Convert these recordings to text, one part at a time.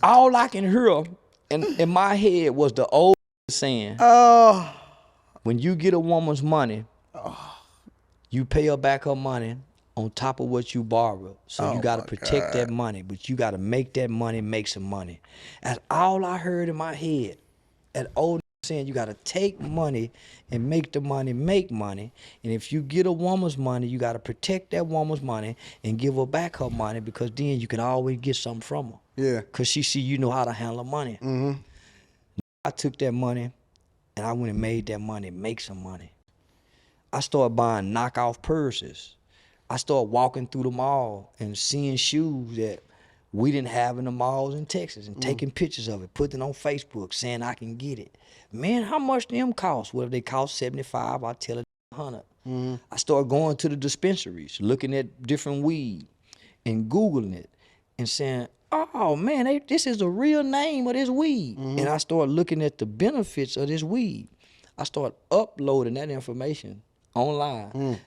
All I can hear in my head was the old saying, Oh, when you get a woman's money, you pay her back her money on top of what you borrowed. So you oh got to my protect that God. money, but you got to make that money make some money. That's all I heard in my head. That old saying, you got to take money and make the money make money. And if you get a woman's money, you got to protect that woman's money and give her back her money, because then you can always get something from her. Yeah. Because she see you know how to handle money. Mm-hmm. I took that money and I went and made that money make some money. I started buying knockoff purses. I started walking through the mall and seeing shoes that we didn't have in the malls in Texas and taking pictures of it, putting it on Facebook, saying I can get it. Man, how much them cost? Well, if they cost 75, I tell it 100. I started going to the dispensaries, looking at different weed and Googling it and saying, oh man, this is the real name of this weed. And I started looking at the benefits of this weed. I started uploading that information online.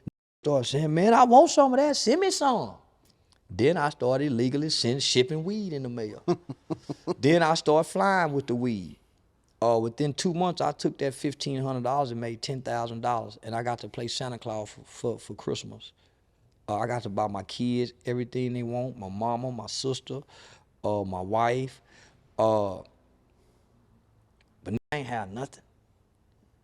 Started saying, man, I want some of that. Send me some. Then I started illegally shipping weed in the mail. Then I started flying with the weed. Within 2 months, I took that $1,500 and made $10,000, and I got to play Santa Claus for Christmas. I got to buy my kids everything they want, my mama, my sister, my wife. But I ain't have nothing.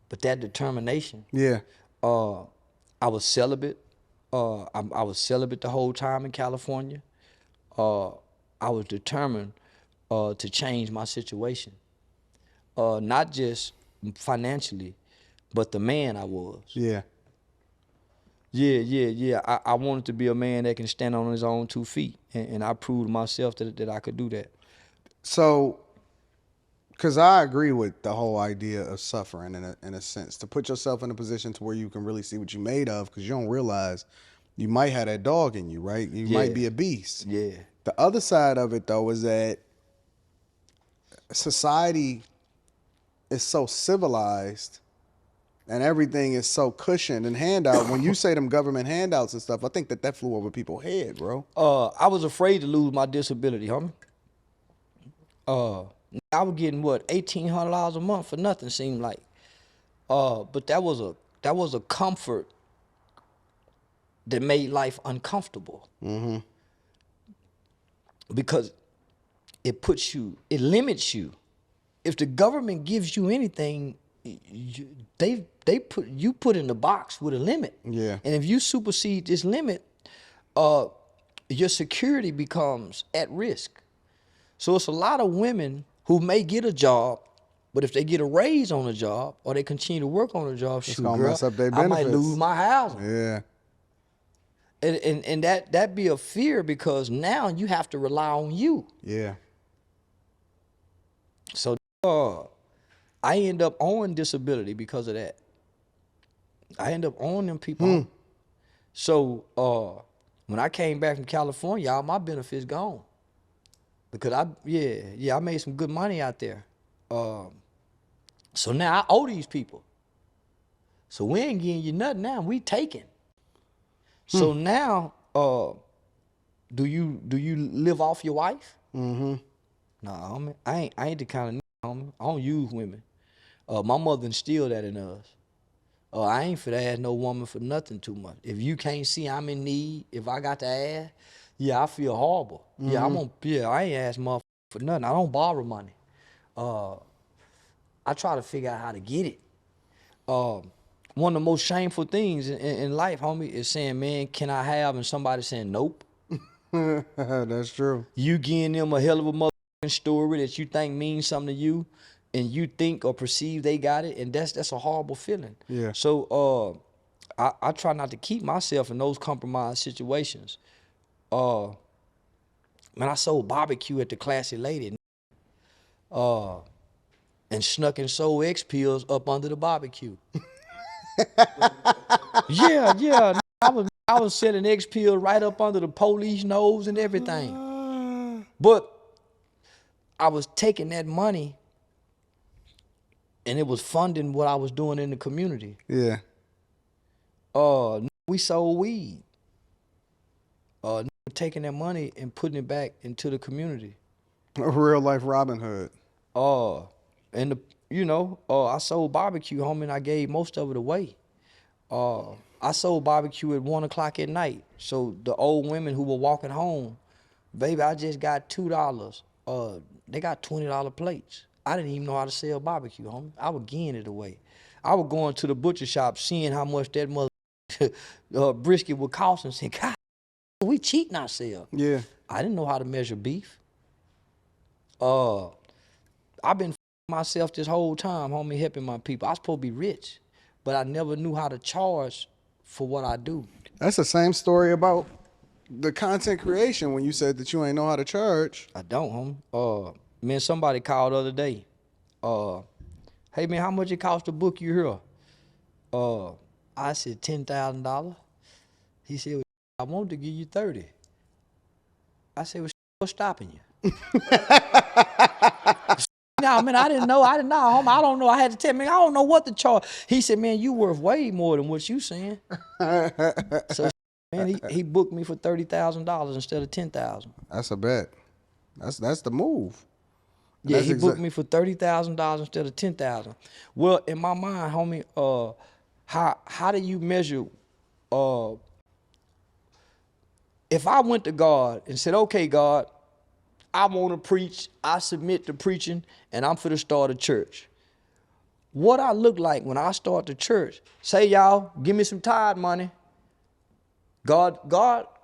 But that determination. Yeah. I was celibate. I was celibate the whole time in California. I was determined to change my situation. Not just financially, but the man I was. Yeah. Yeah. I wanted to be a man that can stand on his own 2 feet. And I proved to myself that I could do that. So, because I agree with the whole idea of suffering in a sense, to put yourself in a position to where you can really see what you're made of, because you don't realize you might have that dog in you, right? You might Yeah. be a beast. Yeah. The other side of it, though, is that society is so civilized and everything is so cushioned and handout. When you say them government handouts and stuff, I think that flew over people's head, bro. I was afraid to lose my disability, homie. I was getting what, $1,800 a month for nothing, seemed like. But that was a comfort that made life uncomfortable. Because it limits you. If the government gives you anything, they put in the box with a limit. Yeah. And if you supersede this limit, your security becomes at risk. So it's a lot of women who may get a job, but if they get a raise on a job or they continue to work on a job, shoot, gonna girl, mess up their I might benefits. lose my housing. Yeah. And that be a fear, because now you have to rely on you. Yeah. So I end up owning disability because of that. I end up owning them people. So when I came back from California, all my benefits gone. Because I made some good money out there. So now I owe these people. So we ain't getting you nothing now. We taking. So now, do you live off your wife? Mm-hmm. Nah, homie, I ain't the kind of homie. I don't use women. My mother instilled that in us. I ain't for to ask no woman for nothing too much. If you can't see I'm in need, if I got to ask, I feel horrible. I ain't ask motherfucker for nothing. I don't borrow money. I try to figure out how to get it. One of the most shameful things in life, homie, is saying, man, can I have? And somebody saying, nope. That's true. You giving them a hell of a motherfucking story that you think means something to you, and you think or perceive they got it, and that's a horrible feeling. Yeah. So I try not to keep myself in those compromised situations. Man, I sold barbecue at the Classy Lady, and snuck and sold X pills up under the barbecue. Yeah. I was selling X pills right up under the police nose and everything. But I was taking that money and it was funding what I was doing in the community. Yeah. We sold weed. Taking that money and putting it back into the community. A real life Robin Hood. And I sold barbecue, homie, and I gave most of it away. I sold barbecue at 1 o'clock at night. So the old women who were walking home, baby, I just got $2. They got $20 plates. I didn't even know how to sell barbecue, homie. I was giving it away. I was going to the butcher shop, seeing how much that mother brisket would cost, and saying, God, we cheating ourselves. Yeah. I didn't know how to measure beef. I've been myself this whole time, homie, helping my people. I was supposed to be rich, but I never knew how to charge for what I do. That's the same story about the content creation when you said that you ain't know how to charge. I don't, homie. Man, somebody called the other day. Hey, man, how much it cost to book you here? I said, $10,000. He said, well, I want to give you 30. I said, well, what's stopping you? No, man, I didn't know, homie. I don't know. I had to tell him, man, I don't know what to charge. He said, man, you worth way more than what you saying. So, man, he booked me for $30,000 instead of $10,000. That's a bet. That's the move. Yeah, he booked me for $30,000 instead of $10,000. Well, in my mind, homie, how do you measure? If I went to God and said, okay, God, I want to preach, I submit to preaching, and I'm finna start a church. What I look like when I start the church, say y'all, give me some tithe money. God,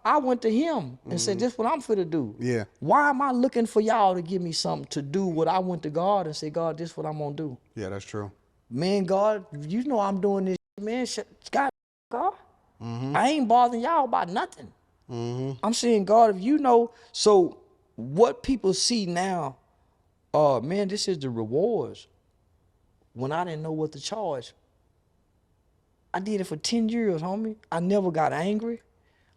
I went to him and said, this is what I'm finna do. Yeah. Why am I looking for y'all to give me something to do what I went to God and say, God, this is what I'm gonna do? Yeah, that's true. Man, God, you know I'm doing this, man. God. I ain't bothering y'all about nothing. I'm saying, God, if you know, so what people see now, man, this is the rewards. When I didn't know what to charge, I did it for 10 years, homie. I never got angry.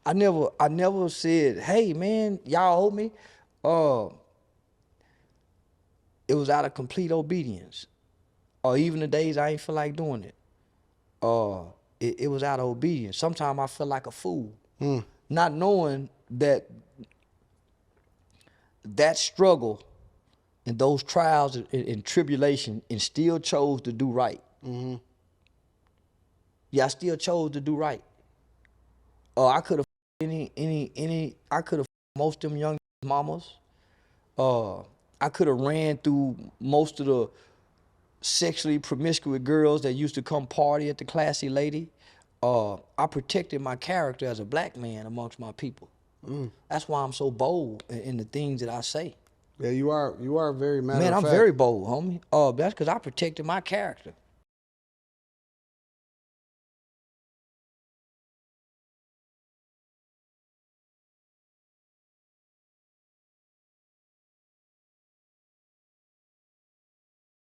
I never said, hey, man, y'all owe me. It was out of complete obedience. Or even the days I ain't feel like doing it. It was out of obedience. Sometimes I felt like a fool. Not knowing that struggle and those trials and tribulation, and still chose to do right. Yeah, I still chose to do right. I could have I could have most of them young mamas. I could have ran through most of the sexually promiscuous girls that used to come party at the Classy Lady. I protected my character as a black man amongst my people. That's why I'm so bold in the things that I say. Yeah, you are very matter of fact. Man, I'm very bold, homie. That's because I protected my character.